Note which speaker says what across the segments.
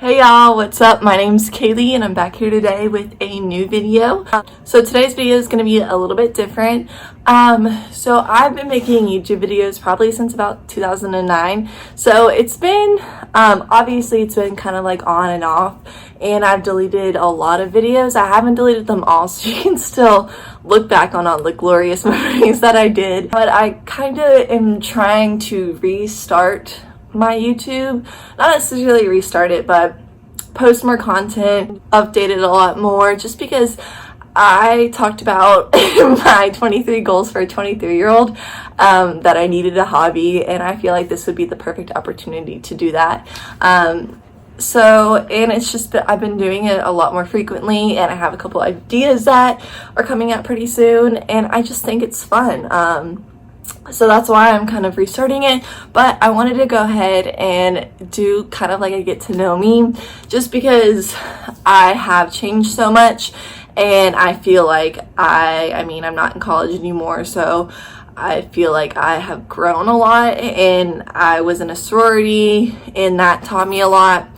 Speaker 1: Hey y'all, what's up? My name's Kaylee and I'm back here today with a new video. So today's video is going to be a little bit different. So I've been making YouTube videos probably since about 2009. So it's been, obviously it's been kind of like on and off, and I've deleted a lot of videos. I haven't deleted them all, so you can still look back on all the glorious memories that I did. But I kind of am trying to restart my YouTube, not necessarily restart it, but post more content, update it a lot more, just because I talked about my 23 goals for a 23-year-old, that I needed a hobby, and I feel like this would be the perfect opportunity to do that. And it's just I've been doing it a lot more frequently, and I have a couple ideas that are coming out pretty soon, and I just think it's fun. So that's why I'm kind of restarting it, but I wanted to go ahead and do kind of like a get to know me, just because I have changed so much, and I feel like I'm not in college anymore, so I feel like I have grown a lot, and I was in a sorority, and that taught me a lot,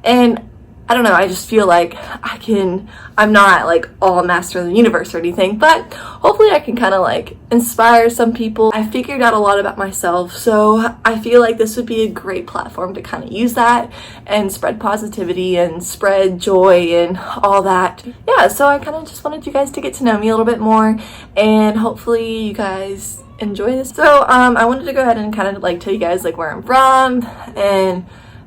Speaker 1: and I don't know, I just feel like I'm not like all master of the universe or anything, but hopefully I can kind of like inspire some people. I figured out a lot about myself, so I feel like this would be a great platform to kind of use that and spread positivity and spread joy and all that. Yeah, so I kind of just wanted you guys to get to know me a little bit more, and hopefully you guys enjoy this. So I wanted to go ahead and kind of like tell you guys like where I'm from and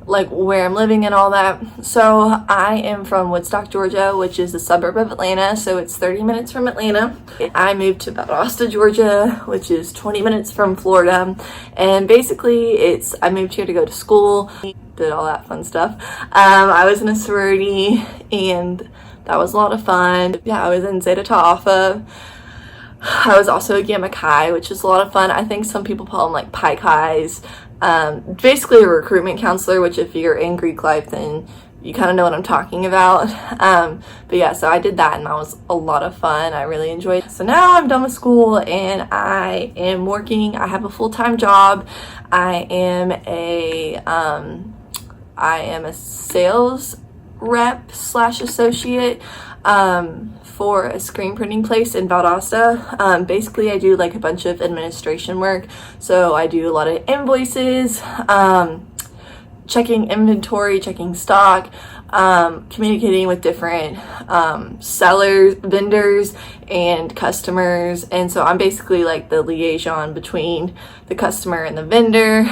Speaker 1: like where I'm living and all that. So I am from Woodstock, Georgia, which is a suburb of Atlanta, so it's 30 minutes from Atlanta. I moved to Valdosta, Georgia, which is 20 minutes from Florida, and basically I moved here to go to school, did all that fun stuff. I was in a sorority, and that was a lot of fun. Yeah, I was in Zeta Tau Alpha. I was also a Gamma Chi, which is a lot of fun. I think some people call them like Pi Chis. Basically a recruitment counselor, which if you're in Greek life, then you kind of know what I'm talking about. But yeah, so I did that, and that was a lot of fun. I really enjoyed it. So now I'm done with school, and I am working. I have a full-time job. I am a sales rep / associate for a screen printing place in Valdosta. Basically I do like a bunch of administration work, so I do a lot of invoices, checking inventory, checking stock, communicating with different sellers, vendors, and customers. And so I'm basically like the liaison between the customer and the vendor,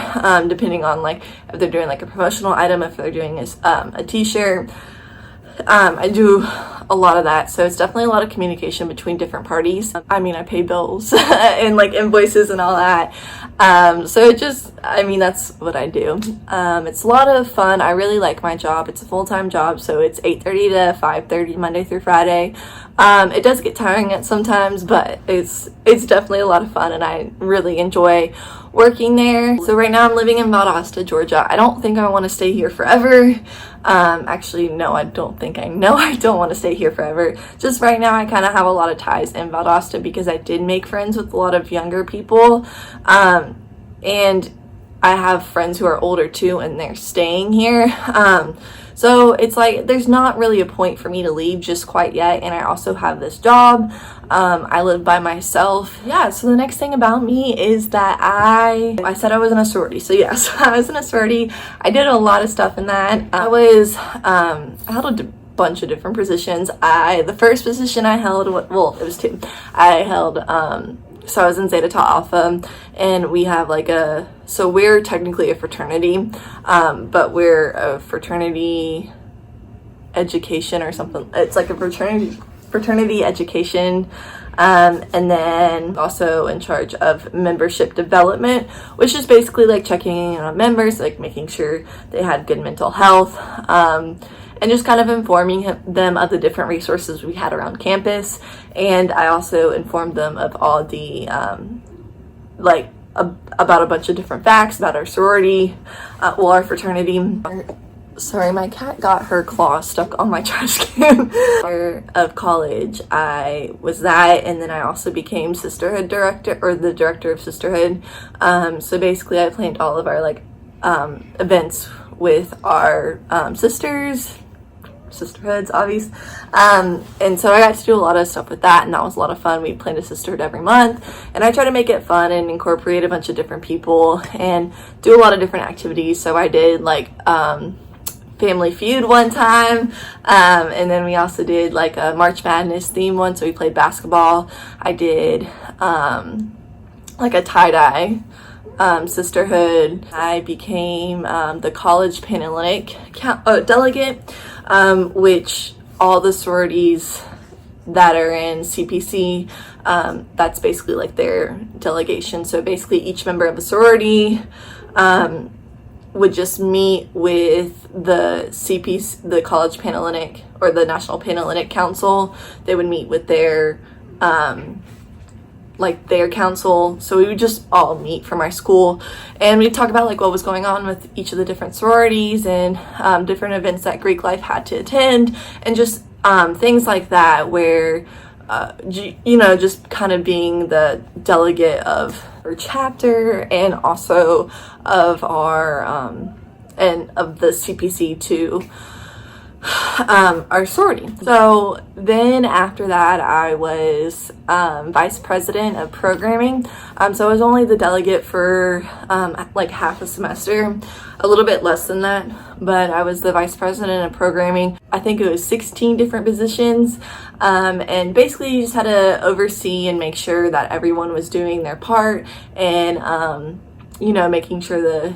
Speaker 1: depending on like if they're doing like a promotional item, if they're doing a t-shirt. I do a lot of that, so it's definitely a lot of communication between different parties. I pay bills and like invoices and all that. So that's what I do. It's a lot of fun. I really like my job. It's a full-time job, so it's 8:30 to 5:30 Monday through Friday. It does get tiring at sometimes, but it's definitely a lot of fun, and I really enjoy working there. So right now I'm living in Valdosta, Georgia. I don't think I want to stay here forever. Actually, no, I don't want to stay here forever. Just right now I kind of have a lot of ties in Valdosta because I did make friends with a lot of younger people, and I have friends who are older too, and they're staying here. So it's like there's not really a point for me to leave just quite yet, and I also have this job. I live by myself. Yeah, so the next thing about me is that I said I was in a sorority. So yes, I was in a sorority. I did a lot of stuff in that. I held a bunch of different positions. The first position I held, well, it was two. So I was in Zeta Tau Alpha, and we have so we're technically a fraternity, but we're a fraternity education or something. It's like a fraternity education, and then also in charge of membership development, which is basically like checking in on members, like making sure they had good mental health, and just kind of informing them of the different resources we had around campus. And I also informed them of all the about a bunch of different facts about our sorority, our fraternity. Sorry, my cat got her claw stuck on my trash can. Of college, I was that, and then I also became sisterhood director, or the director of sisterhood. So basically I planned all of our events with our sisterhoods, obvious. And so I got to do a lot of stuff with that, and that was a lot of fun. We planned a sisterhood every month, and I try to make it fun and incorporate a bunch of different people and do a lot of different activities. So I did like Family Feud one time, and then we also did like a March Madness theme one, so we played basketball. I did like a tie-dye sisterhood. I became the college Panhellenic delegate, which all the sororities that are in CPC, that's basically like their delegation. So basically each member of the sorority would just meet with the CPC, the College Panhellenic, or the National Panhellenic Council. They would meet with their their council. So we would just all meet from our school, and we'd talk about like what was going on with each of the different sororities and different events that Greek life had to attend, and just things like that, where just kind of being the delegate of our chapter and also of our and of the CPC to our sorority. So then after that, I was vice president of programming. So I was only the delegate for like half a semester, a little bit less than that, but I was the vice president of programming. I think it was 16 different positions, and basically you just had to oversee and make sure that everyone was doing their part, and making sure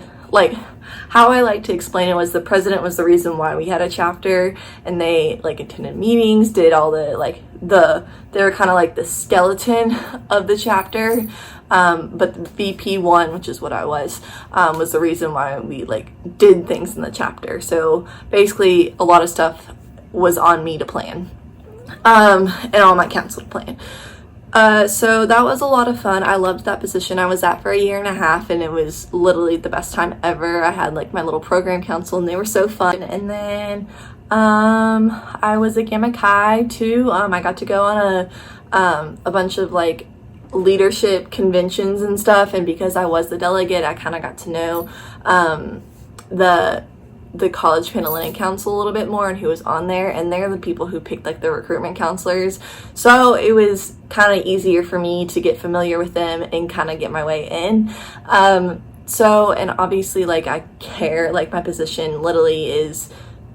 Speaker 1: how I like to explain it was the president was the reason why we had a chapter, and they like attended meetings, did all the they were kind of like the skeleton of the chapter, but the VP1, which is what I was the reason why we like did things in the chapter. So basically a lot of stuff was on me to plan, and on my council to plan. So that was a lot of fun. I loved that position. I was at for a year and a half, and it was literally the best time ever. I had like my little program council, and they were so fun. And then I was at Gamma Chi too. I got to go on a bunch of like leadership conventions and stuff, and because I was the delegate, I kind of got to know the College Panhellenic Council a little bit more, and who was on there, and they're the people who picked like the recruitment counselors. So it was kind of easier for me to get familiar with them and kind of get my way in. So, and obviously like I care, like my position literally is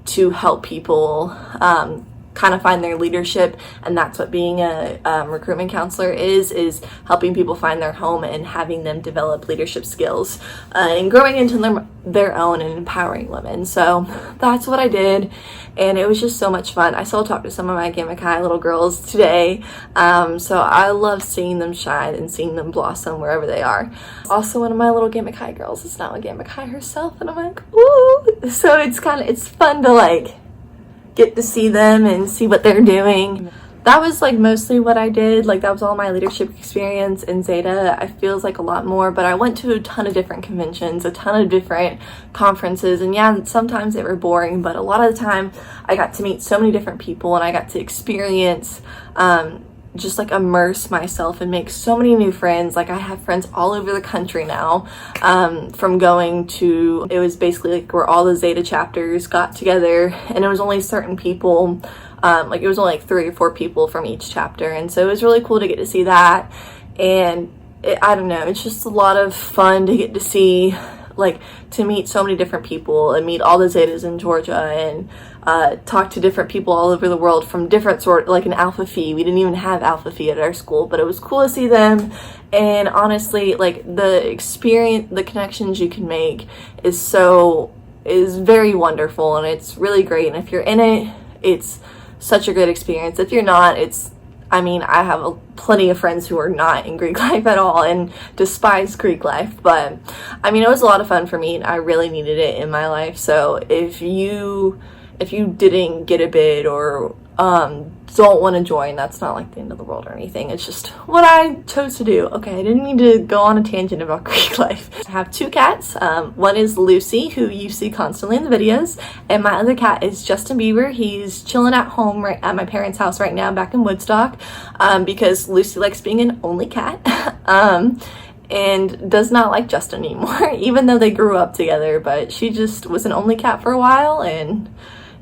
Speaker 1: to help people kind of find their leadership, and that's what being a recruitment counselor is helping people find their home and having them develop leadership skills and growing into their own and empowering women. So that's what I did, and it was just so much fun. I still talk to some of my Gamma Chi little girls today, so I love seeing them shine and seeing them blossom wherever they are. Also, one of my little Gamma Chi girls is now a Gamma Chi herself, and I'm like, ooh! So it's fun to like get to see them and see what they're doing. That was like mostly what I did. Like that was all my leadership experience in Zeta. I feels like a lot more, but I went to a ton of different conventions, a ton of different conferences, and yeah, sometimes they were boring, but a lot of the time I got to meet so many different people, and I got to experience just like immerse myself and make so many new friends. Like I have friends all over the country now, from going to, it was basically like where all the Zeta chapters got together, and it was only certain people, like it was only like 3 or 4 people from each chapter, and so it was really cool to get to see that. And I don't know, it's just a lot of fun to get to see, like to meet so many different people and meet all the Zetas in Georgia, and talk to different people all over the world from different sort, like an Alpha Phi. We didn't even have Alpha Phi at our school, but it was cool to see them. And honestly, like the experience, the connections you can make is very wonderful, and it's really great. And if you're in it, it's such a good experience. If you're not, I have plenty of friends who are not in Greek life at all and despise Greek life, but it was a lot of fun for me, and I really needed it in my life. So if you didn't get a bid or don't want to join, that's not like the end of the world or anything. It's just what I chose to do. Okay, I didn't need to go on a tangent about Greek life. I have 2 cats. One is Lucy, who you see constantly in the videos, and my other cat is Justin Bieber. He's chilling at home right at my parents' house right now back in Woodstock, because Lucy likes being an only cat. and does not like Justin anymore, even though they grew up together. But she just was an only cat for a while, and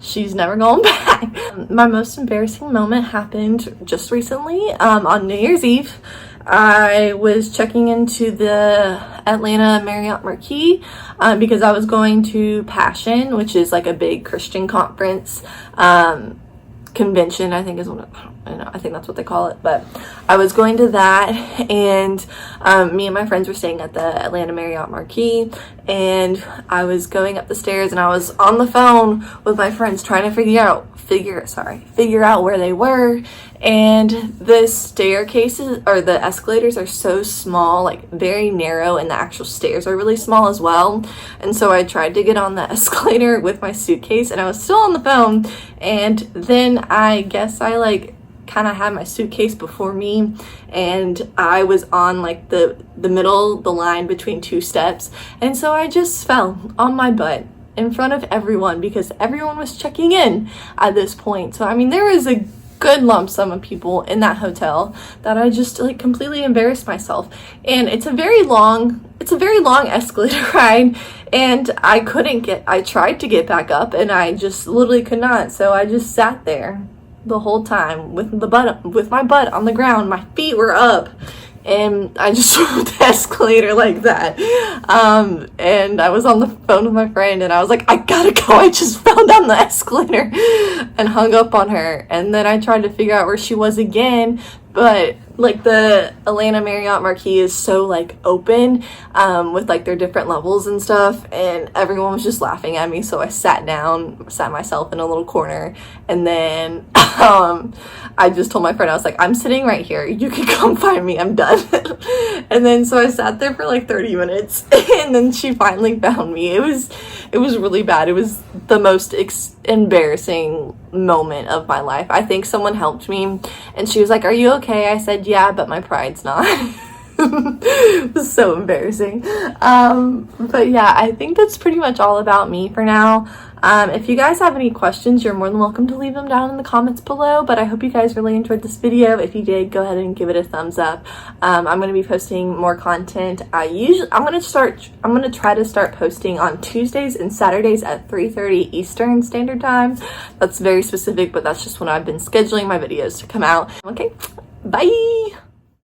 Speaker 1: she's never going back. My most embarrassing moment happened just recently. On New Year's Eve, I was checking into the Atlanta Marriott Marquis because I was going to Passion, which is like a big Christian conference convention, I think is what I think that's what they call it. But I was going to that, and me and my friends were staying at the Atlanta Marriott Marquis, and I was going up the stairs, and I was on the phone with my friends trying to figure out where they were. And the staircases or the escalators are so small, like very narrow, and the actual stairs are really small as well. And so I tried to get on the escalator with my suitcase, and I was still on the phone, and then I guess I like kind of had my suitcase before me, and I was on like the line between two steps, and so I just fell on my butt in front of everyone because everyone was checking in at this point. So I mean, there was a good lump sum of people in that hotel that I just like completely embarrassed myself. And it's a very long escalator ride, and I tried to get back up, and I just literally could not. So I just sat there the whole time with my butt on the ground. My feet were up, and I just rode the escalator like that. And I was on the phone with my friend, and I was like, I gotta go, I just fell down the escalator, and hung up on her. And then I tried to figure out where she was again, but like the Atlanta Marriott Marquis is so like open with like their different levels and stuff, and everyone was just laughing at me. So I sat myself in a little corner, and then I just told my friend, I was like, I'm sitting right here, you can come find me, I'm done. And then so I sat there for like 30 minutes, and then she finally found me. It was really bad. It was the most embarrassing moment of my life. I think someone helped me, and she was like, are you okay? I said, yeah, but my pride's not. It was so embarrassing. But yeah, I think that's pretty much all about me for now. If you guys have any questions, you're more than welcome to leave them down in the comments below. But I hope you guys really enjoyed this video. If you did, go ahead and give it a thumbs up. I'm going to be posting more content. I'm going to try to start posting on Tuesdays and Saturdays at 3:30 Eastern Standard Time. That's very specific, but that's just when I've been scheduling my videos to come out. Okay, bye.